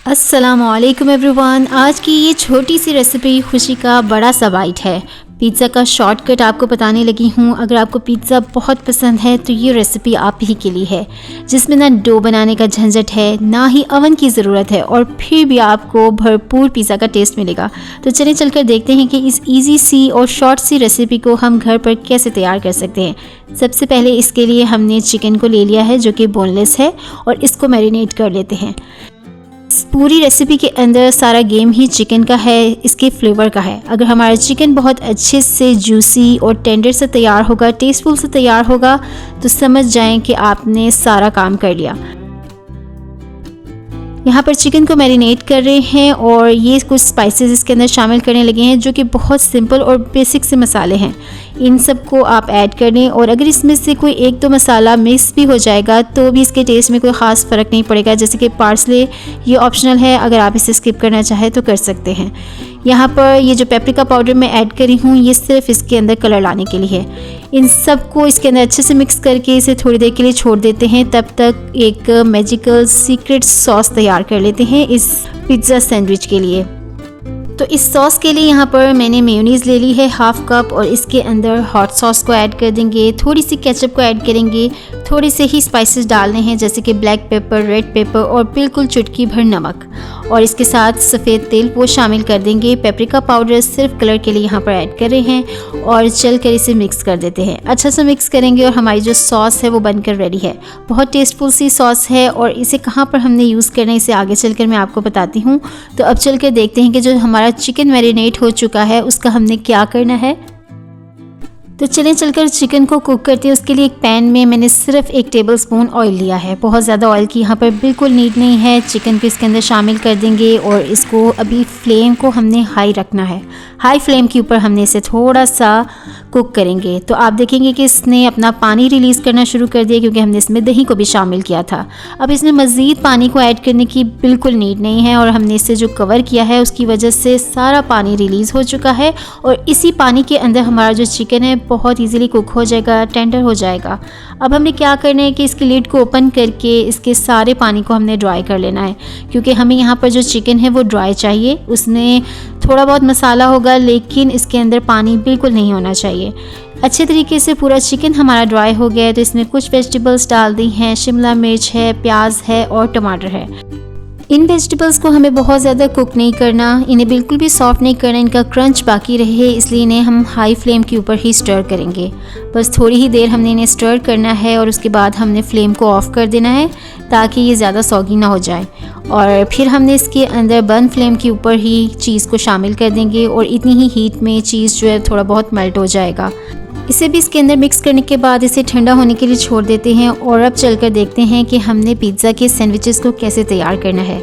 अस्सलामुअलैकुम एवरीवन। आज की ये छोटी सी रेसिपी खुशी का बड़ा सा बाइट है। पिज़्ज़ा का शॉर्टकट आपको बताने लगी हूँ। अगर आपको पिज़्ज़ा बहुत पसंद है तो ये रेसिपी आप ही के लिए है, जिसमें ना डो बनाने का झंझट है, ना ही अवन की ज़रूरत है और फिर भी आपको भरपूर पिज़्ज़ा का टेस्ट मिलेगा। तो चलिए चलकर देखते हैं कि इस इजी सी और शॉर्ट सी रेसिपी को हम घर पर कैसे तैयार कर सकते हैं। सबसे पहले इसके लिए हमने चिकन को ले लिया है जो कि बोनलेस है और इसको मैरिनेट कर लेते हैं। पूरी रेसिपी के अंदर सारा गेम ही चिकन का है, इसके फ्लेवर का है। अगर हमारा चिकन बहुत अच्छे से जूसी और टेंडर से तैयार होगा, टेस्टफुल से तैयार होगा, तो समझ जाएं कि आपने सारा काम कर लिया। यहाँ पर चिकन को मैरिनेट कर रहे हैं और ये कुछ स्पाइसेस इसके अंदर शामिल करने लगे हैं जो कि बहुत सिंपल और बेसिक से मसाले हैं। इन सब को आप ऐड कर लें और अगर इसमें से कोई एक दो मसाला मिक्स भी हो जाएगा तो भी इसके टेस्ट में कोई ख़ास फ़र्क नहीं पड़ेगा। जैसे कि पार्सले, ये ऑप्शनल है, अगर आप इसे स्किप करना चाहें तो कर सकते हैं। यहाँ पर ये जो पेपरिका पाउडर मैं ऐड करी हूँ ये सिर्फ इसके अंदर कलर लाने के लिए है। इन सब को इसके अंदर अच्छे से मिक्स करके इसे थोड़ी देर के लिए छोड़ देते हैं। तब तक एक मैजिकल सीक्रेट सॉस तैयार कर लेते हैं इस पिज़्ज़ा सैंडविच के लिए। तो इस सॉस के लिए यहाँ पर मैंने मेयोनीज़ ले ली है 1/2 कप और इसके अंदर हॉट सॉस को ऐड कर देंगे, थोड़ी सी केचप को ऐड करेंगे, थोड़े से ही स्पाइसेस डालने हैं जैसे कि ब्लैक पेपर, रेड पेपर और बिल्कुल चुटकी भर नमक, और इसके साथ सफ़ेद तेल वो शामिल कर देंगे। पेपरिका पाउडर सिर्फ कलर के लिए यहाँ पर ऐड कर रहे हैं और चल कर इसे मिक्स कर देते हैं। अच्छा सा मिक्स करेंगे और हमारी जो सॉस है वो बनकर रेडी है। बहुत टेस्टफुल सी सॉस है और इसे कहाँ पर हमने यूज़ करना है इसे आगे चलकर मैं आपको बताती हूँ। तो अब चल कर देखते हैं कि जो हमारा चिकन मैरिनेट हो चुका है उसका हमने क्या करना है। तो चलें चलकर चिकन को कुक करते हैं। उसके लिए एक पैन में मैंने सिर्फ 1 टेबलस्पून ऑयल लिया है। बहुत ज़्यादा ऑयल की यहाँ पर बिल्कुल नीड नहीं है। चिकन को इसके अंदर शामिल कर देंगे और इसको अभी फ्लेम को हमने हाई रखना है। हाई फ्लेम के ऊपर हमने इसे थोड़ा सा कुक करेंगे। तो आप देखेंगे कि इसने अपना पानी रिलीज़ करना शुरू कर दिया क्योंकि हमने इसमें दही को भी शामिल किया था। अब इसमें मज़ीद पानी को ऐड करने की बिल्कुल नीड नहीं है और हमने इसे जो कवर किया है उसकी वजह से सारा पानी रिलीज़ हो चुका है और इसी पानी के अंदर हमारा जो चिकन है बहुत इजीली कुक हो जाएगा, टेंडर हो जाएगा। अब हमने क्या करना है कि इसकी लिड को ओपन करके इसके सारे पानी को हमने ड्राई कर लेना है क्योंकि हमें यहाँ पर जो चिकन है वो ड्राई चाहिए। उसमें थोड़ा बहुत मसाला होगा लेकिन इसके अंदर पानी बिल्कुल नहीं होना चाहिए। अच्छे तरीके से पूरा चिकन हमारा ड्राई हो गया है तो इसमें कुछ वेजिटेबल्स डाल दी हैं। शिमला मिर्च है, प्याज है और टमाटर है। इन वेजिटेबल्स को हमें बहुत ज़्यादा कुक नहीं करना, इन्हें बिल्कुल भी सॉफ्ट नहीं करना, इनका क्रंच बाकी रहे, इसलिए इन्हें हम हाई फ्लेम के ऊपर ही स्टर करेंगे। बस थोड़ी ही देर हमने इन्हें स्टर करना है और उसके बाद हमने फ्लेम को ऑफ़ कर देना है ताकि ये ज़्यादा सॉगी ना हो जाए। और फिर हमने इसके अंदर बर्न फ्लेम के ऊपर ही चीज़ को शामिल कर देंगे और इतनी ही हीट में चीज़ जो है थोड़ा बहुत मेल्ट हो जाएगा। इसे भी इसके अंदर मिक्स करने के बाद इसे ठंडा होने के लिए छोड़ देते हैं और अब चलकर देखते हैं कि हमने पिज़्ज़ा के सैंडविचेस को कैसे तैयार करना है।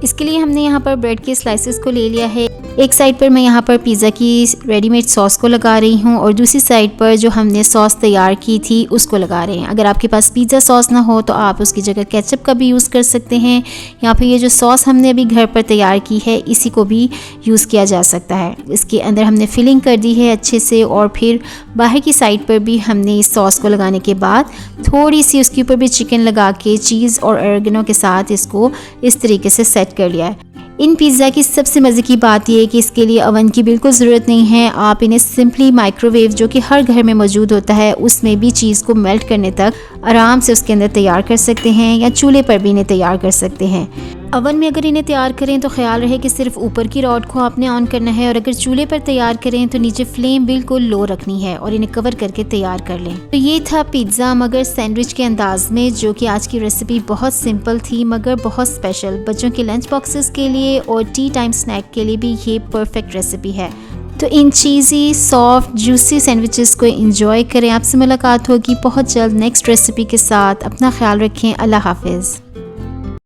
इसके लिए हमने यहाँ पर ब्रेड के स्लाइसेस को ले लिया है। एक साइड पर मैं यहाँ पर पिज़्ज़ा की रेडीमेड सॉस को लगा रही हूँ और दूसरी साइड पर जो हमने सॉस तैयार की थी उसको लगा रहे हैं। अगर आपके पास पिज़्ज़ा सॉस ना हो तो आप उसकी जगह केचप का भी यूज़ कर सकते हैं। यहाँ पर ये जो सॉस हमने अभी घर पर तैयार की है इसी को भी यूज़ किया जा सकता है। इसके अंदर हमने फिलिंग कर दी है अच्छे से और फिर बाहर की साइड पर भी हमने इस सॉस को लगाने के बाद थोड़ी सी उसके ऊपर भी चिकन लगा के चीज़ और ऑर्गेनो के साथ इसको इस तरीके से सेट कर लिया है। इन पिज़्ज़ा की सबसे मज़े की बात यह है कि इसके लिए ओवन की बिल्कुल ज़रूरत नहीं है। आप इन्हें सिंपली माइक्रोवेव जो कि हर घर में मौजूद होता है उसमें भी चीज़ को मेल्ट करने तक आराम से उसके अंदर तैयार कर सकते हैं या चूल्हे पर भी इन्हें तैयार कर सकते हैं। ओवन में अगर इन्हें तैयार करें तो ख्याल रहे कि सिर्फ ऊपर की रॉड को आपने ऑन करना है और अगर चूल्हे पर तैयार करें तो नीचे फ्लेम बिल्कुल लो रखनी है और इन्हें कवर करके तैयार कर लें। तो ये था पिज़्ज़ा मगर सैंडविच के अंदाज में, जो कि आज की रेसिपी बहुत सिंपल थी मगर बहुत स्पेशल। बच्चों के लंच बॉक्सेस के लिए और टी टाइम स्नैक के लिए भी ये परफेक्ट रेसिपी है। तो इन चीज़ी सॉफ्ट जूसी सैंडविचेस को एंजॉय करें। आपसे मुलाकात होगी बहुत जल्द नेक्स्ट रेसिपी के साथ। अपना ख्याल रखें। अल्लाह हाफिज़।